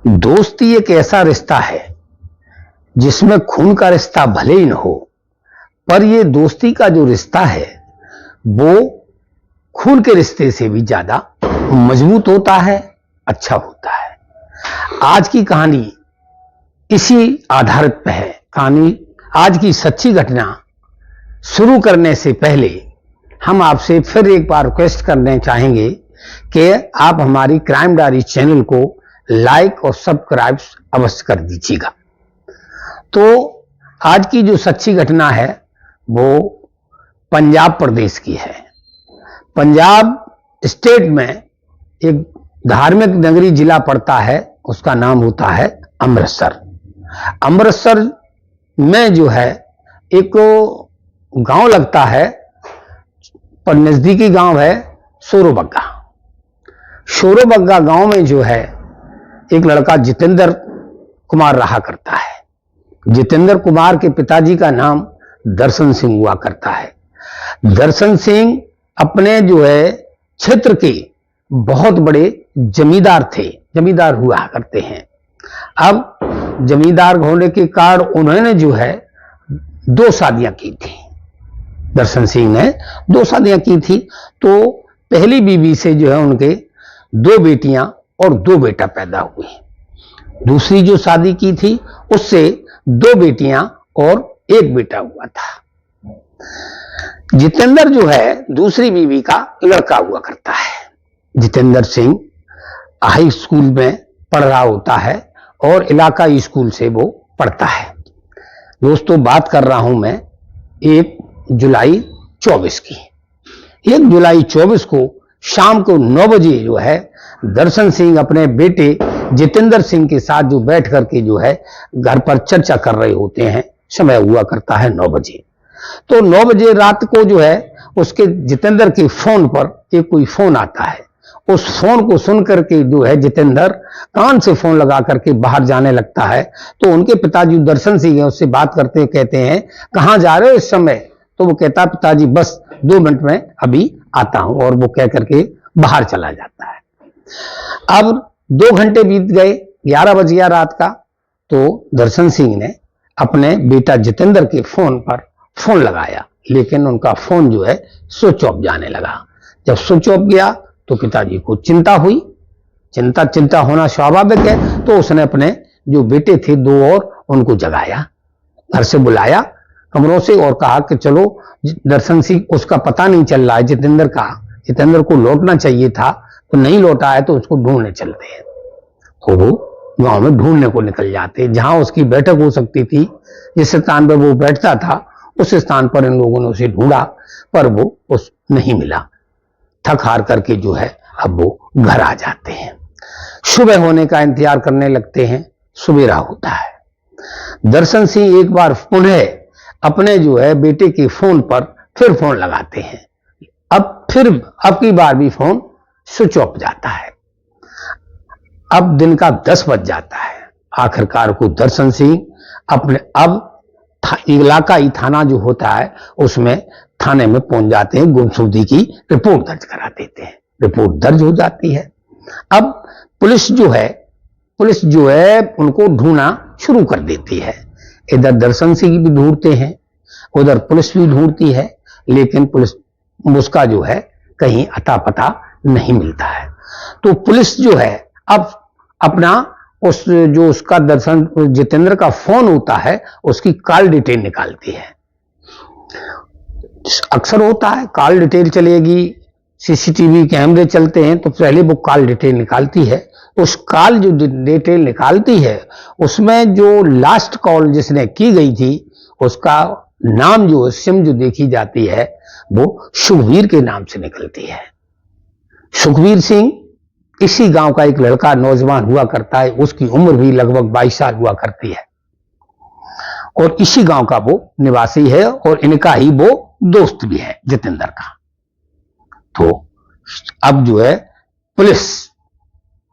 दोस्ती एक ऐसा रिश्ता है जिसमें खून का रिश्ता भले ही न हो, पर यह दोस्ती का जो रिश्ता है वो खून के रिश्ते से भी ज्यादा मजबूत होता है, अच्छा होता है। आज की कहानी इसी आधारित पे है। कहानी आज की सच्ची घटना शुरू करने से पहले हम आपसे फिर एक बार रिक्वेस्ट करने चाहेंगे कि आप हमारी क्राइम डायरी चैनल को लाइक और सब्सक्राइब अवश्य कर दीजिएगा। तो आज की जो सच्ची घटना है वो पंजाब प्रदेश की है। पंजाब स्टेट में एक धार्मिक नगरी जिला पड़ता है, उसका नाम होता है अमृतसर। अमृतसर में जो है एक गांव लगता है, पर नजदीकी गांव है शोरोबग्गा। शोरोबग्गा गांव में जो है एक लड़का जितेंद्र कुमार रहा करता है। जितेंद्र कुमार के पिताजी का नाम दर्शन सिंह हुआ करता है। दर्शन सिंह अपने जो है क्षेत्र के बहुत बड़े जमींदार थे, जमींदार हुआ करते हैं। अब जमींदार होने के कारण उन्होंने जो है 2 शादियां की थी। दर्शन सिंह ने 2 शादियां की थी। तो पहली बीवी से जो है उनके 2 बेटियां और 2 बेटा पैदा हुए। दूसरी जो शादी की थी उससे 2 बेटियां और 1 बेटा हुआ था। जितेंद्र जो है दूसरी बीवी का लड़का हुआ करता है। जितेंद्र सिंह हाई स्कूल में पढ़ रहा होता है और इलाकाई स्कूल से वो पढ़ता है। दोस्तों, बात कर रहा हूं मैं 1 जुलाई 24 की। 1 जुलाई 24 को शाम को 9 बजे जो है दर्शन सिंह अपने बेटे जितेंद्र सिंह के साथ जो बैठ करके जो है घर पर चर्चा कर रहे होते हैं। समय हुआ करता है 9 बजे। तो 9 बजे रात को जो है उसके जितेंद्र के फोन पर एक कोई फोन आता है। उस फोन को सुन करके जो है जितेंद्र कान से फोन लगा करके बाहर जाने लगता है। तो उनके पिताजी दर्शन सिंह है, उससे बात करते कहते हैं कहां जा रहे हो इस समय? तो वो कहता पिताजी बस 2 मिनट में अभी आता हूं, और वो कह करके बाहर चला जाता है। अब 2 घंटे बीत गए, 11 बज गया रात का। तो दर्शन सिंह ने अपने बेटा जितेंद्र के फोन पर फोन लगाया, लेकिन उनका फोन जो है स्विच ऑफ जाने लगा। जब स्विच ऑफ गया तो पिताजी को चिंता हुई। चिंता होना स्वाभाविक है। तो उसने अपने जो बेटे थे 2 और उनको जगाया, घर से बुलाया कमरों से, और कहा कि चलो दर्शन सिंह, उसका पता नहीं चल रहा है जितेंद्र का। जितेंद्र को लौटना चाहिए था, तो नहीं लौटा है, तो उसको ढूंढने चलते हैं। तो वो गांव में ढूंढने को निकल जाते। जहां उसकी बैठक हो सकती थी, जिस स्थान पर वो बैठता था, उस स्थान पर इन लोगों ने उसे ढूंढा, पर वो उस नहीं मिला। थक हार करके जो है अब वो घर आ जाते हैं। सुबह होने का इंतजार करने लगते हैं। सुबेरा होता है। दर्शन सिंह एक बार पुनः अपने जो है बेटे के फोन पर फिर फोन लगाते हैं। अब की बार भी फोन स्विच ऑफ जाता है। अब दिन का 10 बज जाता है। आखिरकार को दर्शन सिंह अपने इलाकाई थाना जो होता है उसमें थाने में पहुंच जाते हैं। गुमशुदगी की रिपोर्ट दर्ज करा देते हैं। रिपोर्ट दर्ज हो जाती है। अब पुलिस जो है उनको ढूंढना शुरू कर देती है। इधर दर्शन सिंह भी ढूंढते हैं, उधर पुलिस भी ढूंढती है, लेकिन पुलिस उसका जो है कहीं अता पता नहीं मिलता है। तो पुलिस जो है अब अपना उसका जितेंद्र का फोन होता है, उसकी कॉल डिटेल निकालती है। अक्सर होता है कॉल डिटेल चलेगी, सीसीटीवी कैमरे चलते हैं, तो पहले वो कॉल डिटेल निकालती है। उस कॉल जो डिटेल निकालती है उसमें जो लास्ट कॉल जिसने की गई थी उसका नाम जो सिम जो देखी जाती है वो सुखवीर के नाम से निकलती है। सुखवीर सिंह इसी गांव का एक लड़का नौजवान हुआ करता है। उसकी उम्र भी लगभग 22 साल हुआ करती है, और इसी गांव का वो निवासी है, और इनका ही वो दोस्त भी है जितेंद्र का। तो अब जो है पुलिस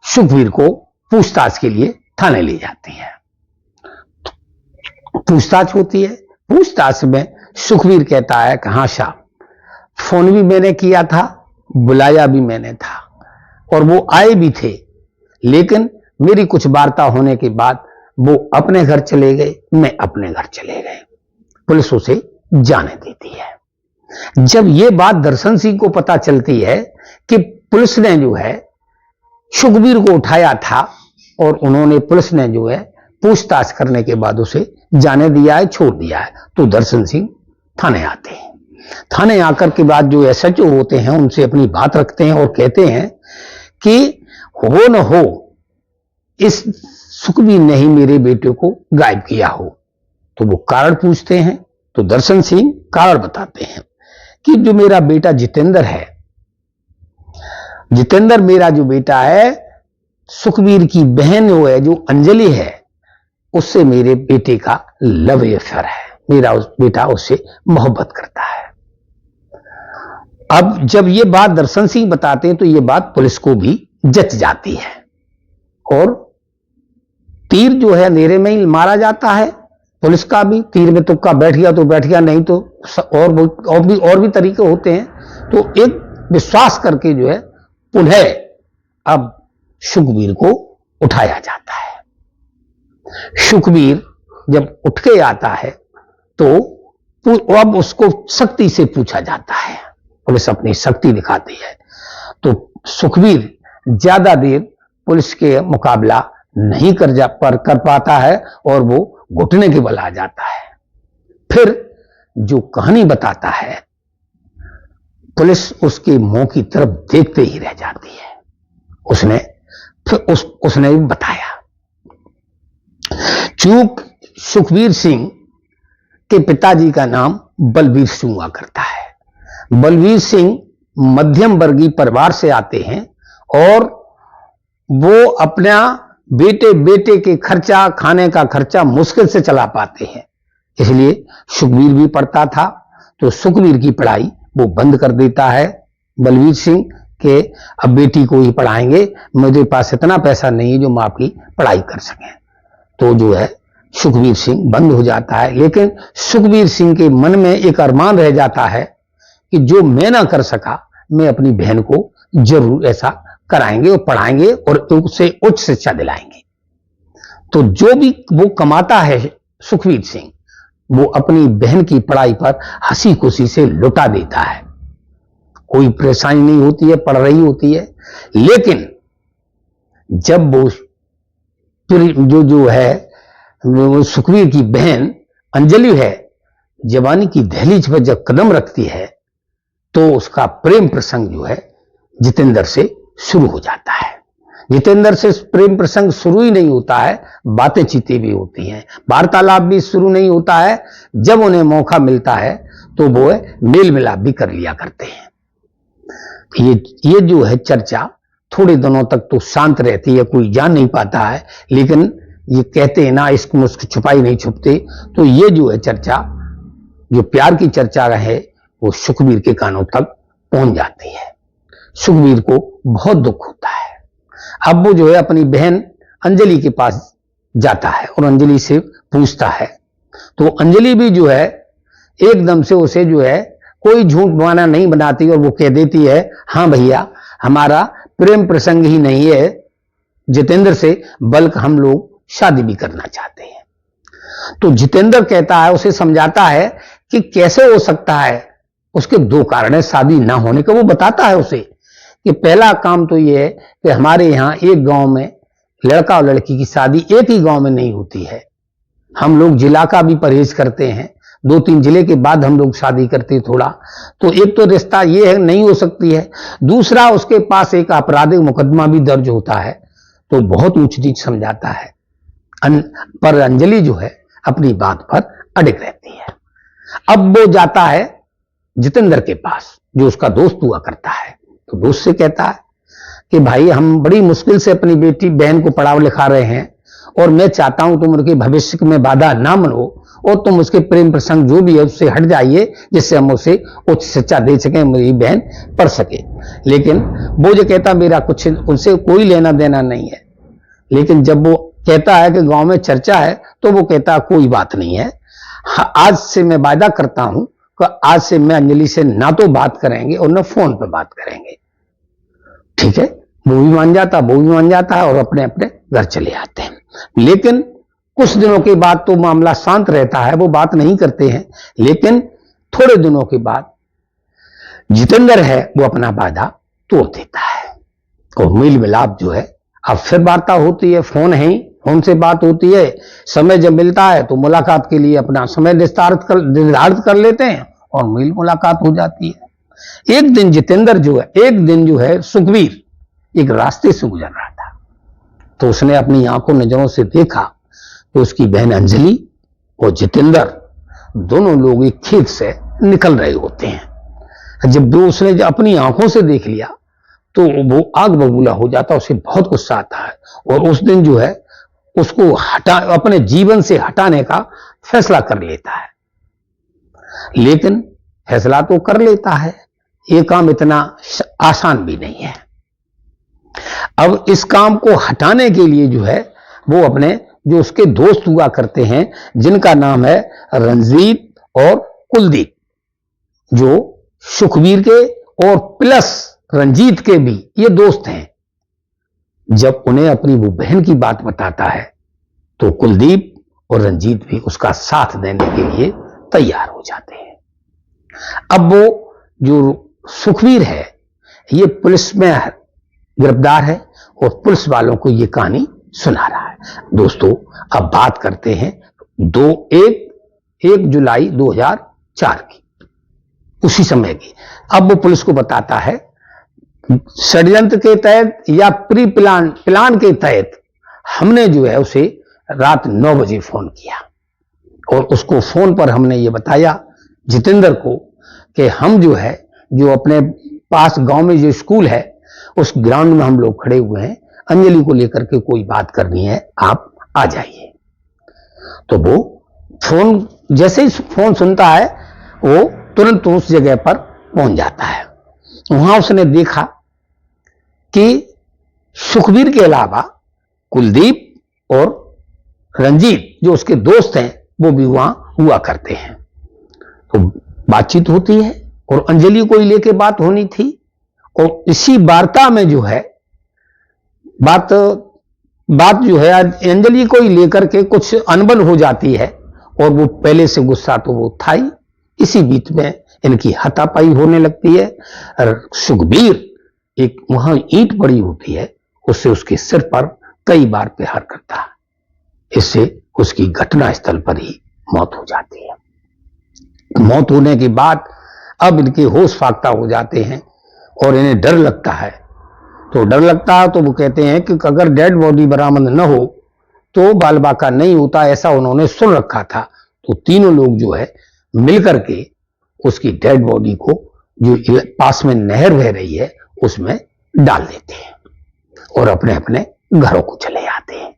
सुखवीर को पूछताछ के लिए थाने ले जाती है। पूछताछ होती है। पूछताछ में सुखवीर कहता है कि हाँ साहब, फोन भी मैंने किया था, बुलाया भी मैंने था, और वो आए भी थे, लेकिन मेरी कुछ वार्ता होने के बाद वो अपने घर चले गए, मैं अपने घर चले गए। पुलिस उसे जाने देती है। जब ये बात दर्शन सिंह को पता चलती है कि पुलिस ने जो है सुखबीर को उठाया था और उन्होंने पुलिस ने जो है पूछताछ करने के बाद उसे जाने दिया है, छोड़ दिया है, तो दर्शन सिंह थाने आते हैं। थाने आकर के बाद जो एसएचओ होते हैं उनसे अपनी बात रखते हैं और कहते हैं कि हो न हो इस सुखबीर ने ही मेरे बेटे को गायब किया हो। तो वो कारण पूछते हैं तो दर्शन सिंह कारण बताते हैं कि जो मेरा बेटा जितेंद्र है, जितेंद्र मेरा जो बेटा है, सुखबीर की बहन जो है, जो अंजलि है, उससे मेरे बेटे का लव अफेयर है। मेरा बेटा उससे मोहब्बत करता है। अब जब ये बात दर्शन सिंह बताते हैं तो ये बात पुलिस को भी जच जाती है और तीर जो है अंधेरे में ही मारा जाता है। पुलिस का भी तीर में तुक्का बैठ गया तो बैठ गया, नहीं तो और भी तरीके होते हैं। तो एक विश्वास करके जो है पुनः अब सुखबीर को उठाया जाता है। सुखबीर जब उठ के आता है तो अब उसको सख्ती से पूछा जाता है। पुलिस अपनी शक्ति दिखाती है तो सुखबीर ज्यादा देर पुलिस के मुकाबला नहीं कर पाता है और वो घुटने के बल आ जाता है। फिर जो कहानी बताता है, पुलिस उसके मुंह की तरफ देखते ही रह जाती है। उसने बताया, चूक सुखबीर सिंह के पिताजी का नाम बलबीर सिंह हुआ करता है। बलबीर सिंह मध्यम वर्गीय परिवार से आते हैं और वो अपना बेटे के खर्चा, खाने का खर्चा मुश्किल से चला पाते हैं। इसलिए सुखबीर भी पढ़ता था तो सुखबीर की पढ़ाई वो बंद कर देता है। बलबीर सिंह के अब बेटी को ही पढ़ाएंगे, मेरे पास इतना पैसा नहीं है जो मैं आपकी पढ़ाई कर सकें। तो जो है सुखबीर सिंह बंद हो जाता है। लेकिन सुखबीर सिंह के मन में एक अरमान रह जाता है कि जो मैं ना कर सका, मैं अपनी बहन को जरूर ऐसा कराएंगे और पढ़ाएंगे और उसे उच्च शिक्षा दिलाएंगे। तो जो भी वो कमाता है सुखबीर सिंह, वो अपनी बहन की पढ़ाई पर हंसी खुशी से लुटा देता है। कोई परेशानी नहीं होती है, पढ़ रही होती है। लेकिन जब वो जो है वो सुखबीर की बहन अंजलि है, जवानी की दहलीज पर जब कदम रखती है तो उसका प्रेम प्रसंग जो है जितेंद्र से शुरू हो जाता है। जितेंद्र से प्रेम प्रसंग शुरू ही नहीं होता है, बातें चीतें भी होती हैं, वार्तालाप भी शुरू नहीं होता है। जब उन्हें मौका मिलता है तो वो मेल मिलाप भी कर लिया करते हैं। ये जो है चर्चा थोड़े दिनों तक तो शांत रहती है, कोई जान नहीं पाता है। लेकिन ये कहते हैं ना, इसको मुझको छुपाई नहीं छुपते। तो ये जो है चर्चा, जो प्यार की चर्चा है, वो सुखबीर के कानों तक पहुंच जाती है। सुखबीर को बहुत दुख होता है। अब वो जो है अपनी बहन अंजलि के पास जाता है और अंजलि से पूछता है। तो अंजलि भी जो है एकदम से उसे जो है कोई झूठ बहाना नहीं बनाती और वो कह देती है, हाँ भैया, हमारा प्रेम प्रसंग ही नहीं है जितेंद्र से, बल्कि हम लोग शादी भी करना चाहते हैं। तो जितेंद्र कहता है, उसे समझाता है कि कैसे हो सकता है। उसके दो कारण है शादी ना होने का। वो बताता है उसे कि पहला काम तो ये है कि हमारे यहां एक गांव में लड़का और लड़की की शादी एक ही गांव में नहीं होती है। हम लोग जिला का भी परहेज करते हैं, 2-3 जिले के बाद हम लोग शादी करते हैं थोड़ा। तो एक तो रिश्ता ये है, नहीं हो सकती है। दूसरा, उसके पास एक आपराधिक मुकदमा भी दर्ज होता है। तो बहुत ऊंच नीच समझाता है। पर अंजलि जो है अपनी बात पर अड़िग रहती है। अब वो जाता है जितेंद्र के पास, जो उसका दोस्त हुआ करता है। तो दोस्त से कहता है कि भाई, हम बड़ी मुश्किल से अपनी बेटी बहन को पढ़ा लिखा रहे हैं और मैं चाहता हूं तुम उनके भविष्य में बाधा ना बनो और तुम उसके प्रेम प्रसंग जो भी है उससे हट जाइए, जिससे हम उसे उच्च शिक्षा दे सकें, मेरी बहन पढ़ सके। लेकिन वो जो कहता, मेरा कुछ उनसे कोई लेना देना नहीं है। लेकिन जब वो कहता है कि गांव में चर्चा है, तो वो कहता कोई बात नहीं है, आज से मैं वायदा करता हूं कि आज से मैं अंजलि से ना तो बात करेंगे और ना फोन पर बात करेंगे। ठीक है, वो भी मान जाता है और अपने अपने घर चले आते हैं। लेकिन कुछ दिनों के बाद तो मामला शांत रहता है, वो बात नहीं करते हैं। लेकिन थोड़े दिनों के बाद जितेंद्र है वो अपना वादा तोड़ देता है और मेल मिलाप जो है अब फिर वार्ता होती है, फोन है ही, फोन से बात होती है। समय जब मिलता है तो मुलाकात के लिए अपना समय निर्धारित कर लेते हैं और मेल मुलाकात हो जाती है। एक दिन जितेंद्र जो है सुखवीर एक रास्ते से गुजर रहा था, तो उसने अपनी आंखों नजरों से देखा कि उसकी बहन अंजलि और जितेंद्र दोनों लोग एक खेत से निकल रहे होते हैं। जब उसने अपनी आंखों से देख लिया तो वो आग बबूला हो जाता, उसे बहुत गुस्सा आता है और उस दिन जो है उसको अपने जीवन से हटाने का फैसला कर लेता है। लेकिन फैसला तो कर लेता है, ये काम इतना आसान भी नहीं है। अब इस काम को हटाने के लिए जो है वो अपने जो उसके दोस्त हुआ करते हैं, जिनका नाम है रंजीत और कुलदीप, जो सुखवीर के और प्लस रंजीत के भी ये दोस्त हैं, जब उन्हें अपनी वो बहन की बात बताता है तो कुलदीप और रंजीत भी उसका साथ देने के लिए तैयार हो जाते हैं। अब वो जो सुखवीर है ये पुलिस में गिरफ्तार है और पुलिस वालों को ये कहानी सुना रहा है। दोस्तों अब बात करते हैं 1 जुलाई 2004 की, उसी समय की। अब वो पुलिस को बताता है षड्यंत्र के तहत या प्री प्लान के तहत हमने जो है उसे रात 9 बजे फोन किया और उसको फोन पर हमने ये बताया जितेंद्र को कि हम जो अपने पास गांव में जो स्कूल है उस ग्राउंड में हम लोग खड़े हुए हैं, अंजलि को लेकर के कोई बात करनी है, आप आ जाइए। तो वो फोन जैसे ही फोन सुनता है वो तुरंत उस जगह पर पहुंच जाता है। वहां उसने देखा कि सुखवीर के अलावा कुलदीप और रंजीत जो उसके दोस्त हैं वो भी वहां हुआ करते हैं। तो बातचीत होती है और अंजलि को ही लेके बात होनी थी और इसी वार्ता में जो है बात जो है अंजलि को ही लेकर के कुछ अनबन हो जाती है और वो पहले से गुस्सा तो वो था ही। इसी बीच में इनकी हाथापाई होने लगती है। सुखबीर एक वहां ईंट पड़ी होती है, उससे उसके सिर पर कई बार प्रहार करता है, इससे उसकी घटना स्थल पर ही मौत हो जाती है। मौत होने के बाद अब इनके होश फाख्ता हो जाते हैं और इन्हें डर लगता है। तो वो कहते हैं कि अगर डेड बॉडी बरामद न हो तो बाल बाका नहीं होता, ऐसा उन्होंने सुन रखा था। तो तीनों लोग जो है मिलकर के उसकी डेड बॉडी को जो पास में नहर बह रही है उसमें डाल देते हैं और अपने अपने घरों को चले जाते हैं।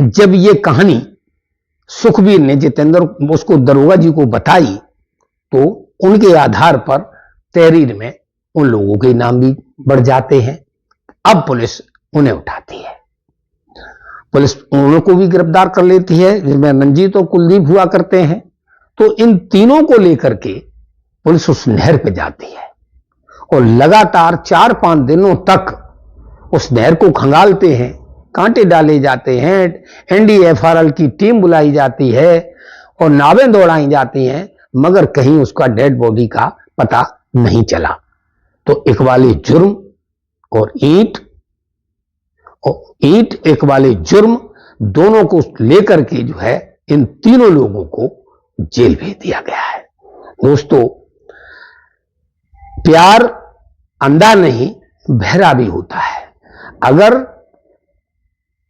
जब ये कहानी सुखबीर ने जितेंद्र उसको दरोगा जी को बताई तो उनके आधार पर तहरीर में उन लोगों के नाम भी बढ़ जाते हैं। अब पुलिस उन्हें उठाती है, पुलिस उन को भी गिरफ्तार कर लेती है, जिसमें रंजीत और कुलदीप हुआ करते हैं। तो इन तीनों को लेकर के पुलिस उस नहर पे जाती है और लगातार 4-5 दिनों तक उस नहर को खंगालते हैं, कांटे डाले जाते हैं, एनडीएफआरएल की टीम बुलाई जाती है और नावें दौड़ाई जाती हैं, मगर कहीं उसका डेड बॉडी का पता नहीं चला। तो इकबाली जुर्म और ईंट इकबाली जुर्म दोनों को लेकर के जो है इन तीनों लोगों को जेल भेज दिया गया है। दोस्तों प्यार अंधा नहीं बहरा भी होता है।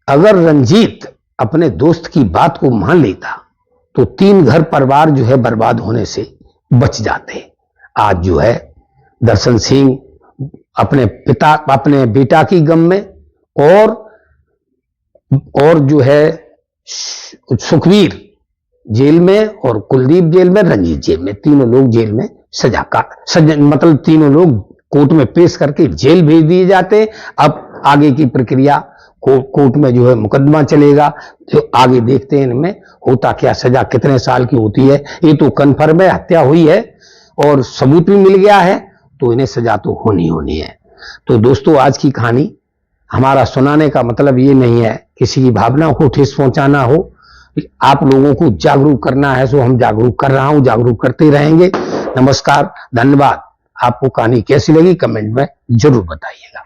अगर रंजीत अपने दोस्त की बात को मान लेता तो 3 घर परिवार जो है बर्बाद होने से बच जाते। आज जो है दर्शन सिंह अपने बेटा की गम में और जो है सुखवीर जेल में और कुलदीप जेल में, रंजीत जेल में, तीनों लोग जेल में मतलब तीनों लोग कोर्ट में पेश करके जेल भेज दिए जाते। अब आगे की प्रक्रिया कोर्ट में जो है मुकदमा चलेगा, जो आगे देखते हैं इनमें होता क्या, सजा कितने साल की होती है। ये तो कन्फर्म है, हत्या हुई है और सबूत भी मिल गया है, तो इन्हें सजा तो होनी है। तो दोस्तों आज की कहानी हमारा सुनाने का मतलब ये नहीं है किसी की भावनाओं को ठेस पहुंचाना हो, आप लोगों को जागरूक करना है। सो हम जागरूक कर रहा हूं, जागरूक करते रहेंगे। नमस्कार, धन्यवाद। आपको कहानी कैसी लगी कमेंट में जरूर बताइएगा।